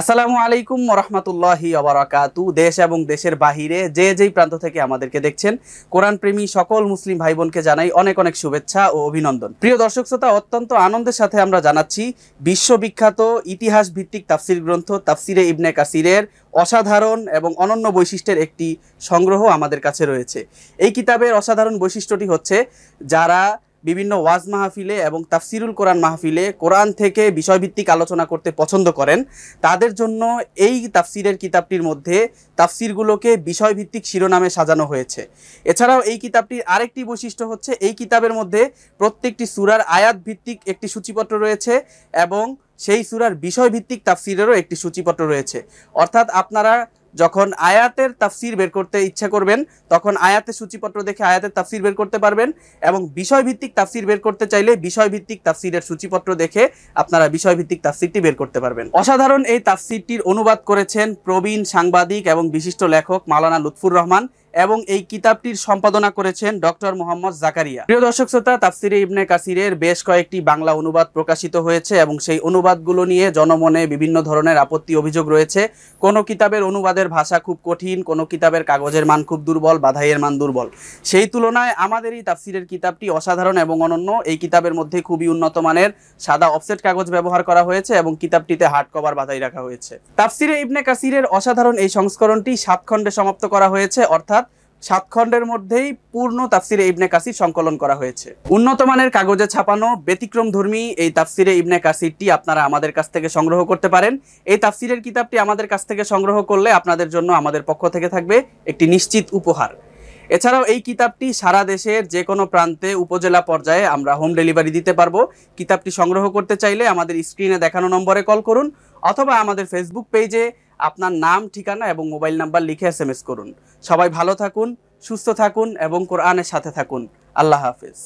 আসসালামু আলাইকুম ওরহমতুল্লাহি ওবারাকাতু। দেশ এবং দেশের বাহিরে যে যেই প্রান্ত থেকে আমাদেরকে দেখছেন, কোরআন প্রেমী সকল মুসলিম ভাই বোনকে জানাই অনেক অনেক শুভেচ্ছা ও অভিনন্দন। প্রিয় দর্শক শ্রোতা, অত্যন্ত আনন্দের সাথে আমরা জানাচ্ছি বিশ্ববিখ্যাত ইতিহাস ভিত্তিক তাফসির গ্রন্থ তাফসিরে ইবনে কাসিরের অসাধারণ এবং অনন্য বৈশিষ্ট্যের একটি সংগ্রহ আমাদের কাছে রয়েছে। এই কিতাবের অসাধারণ বৈশিষ্ট্যটি হচ্ছে, যারা বিভিন্ন ওয়াজ মাহফিলে এবং তাফসিরুল কোরআন মাহফিলে কোরআন থেকে বিষয়ভিত্তিক আলোচনা করতে পছন্দ করেন, তাদের জন্য এই তাফসিরের কিতাবটির মধ্যে তাফসিরগুলোকে বিষয়ভিত্তিক শিরোনামে সাজানো হয়েছে। এছাড়াও এই কিতাবটির আরেকটি বৈশিষ্ট্য হচ্ছে, এই কিতাবের মধ্যে প্রত্যেকটি সূরার আয়াত ভিত্তিক একটি সূচিপত্র রয়েছে এবং সেই সূরার বিষয়ভিত্তিক তাফসিরেরও একটি সূচিপত্র রয়েছে। অর্থাৎ আপনারা যখন আয়াতের তাফসির বের করতে ইচ্ছা করবেন, তখন আয়াতের সূচিপত্র দেখে আয়াতের তাফসির বের করতে পারবেন, এবং বিষয়ভিত্তিক তাফসির বের করতে চাইলে বিষয়ভিত্তিক তাফসিরের সূচিপত্র দেখে আপনারা বিষয়ভিত্তিক তাফসিরটি বের করতে পারবেন। অসাধারণ এই তাফসিরটির অনুবাদ করেছেন প্রবীণ সাংবাদিক এবং বিশিষ্ট লেখক মাওলানা লুৎফুর রহমান, এবং এই কিতাবটির সম্পাদনা করেছেন ডক্টর মোহাম্মদ জাকারিয়া। প্রিয় দর্শক শ্রোতা, তাফসিরে ইবনে কাসিরের বেশ কয়েকটি বাংলা অনুবাদ প্রকাশিত হয়েছে এবং সেই অনুবাদগুলো নিয়ে জনমনে বিভিন্ন ধরনের আপত্তি অভিযোগ রয়েছে। কোনো কিতাবের অনুবাদের ভাষা খুব কঠিন, কোনো কিতাবের কাগজের মান খুব দুর্বল, বাধাইয়ের মান দুর্বল। সেই তুলনায় আমাদের এই তাফসিরের কিতাবটি অসাধারণ এবং অনন্য। এই কিতাবের মধ্যে খুবই উন্নত মানের সাদা অফসেট কাগজ ব্যবহার করা হয়েছে এবং কিতাবটিতে হার্ড কভার বাধাই রাখা হয়েছে। তাফসিরে ইবনে কাসিরের অসাধারণ এই সংস্করণটি 7 খণ্ডে সমাপ্ত করা হয়েছে, অর্থাৎ 7 খণ্ডের মধ্যেই পূর্ণ তাফসিরে ইবনে কাসির সংকলন করা হয়েছে। উন্নত মানের কাগজে ছাপানো ব্যতিক্রমধর্মী এই তাফসিরে ইবনে কাসিরটি আপনারা আমাদের কাছ থেকে সংগ্রহ করতে পারেন। এই তাফসিরের কিতাবটি আমাদের কাছ থেকে সংগ্রহ করলে আপনাদের জন্য আমাদের পক্ষ থেকে থাকবে একটি নিশ্চিত উপহার। এছাড়াও এই কিতাবটি সারা দেশের যে কোনো প্রান্তে উপজেলা পর্যায়ে আমরা হোম ডেলিভারি দিতে পারবো। কিতাবটি সংগ্রহ করতে চাইলে আমাদের স্ক্রিনে দেখানো নম্বরে কল করুন, অথবা আমাদের ফেসবুক পেজে আপনার নাম, ঠিকানা এবং মোবাইল নাম্বার লিখে SMS করুন। সবাই ভালো থাকুন, সুস্থ থাকুন এবং কোরআনের সাথে থাকুন। আল্লাহ হাফেজ।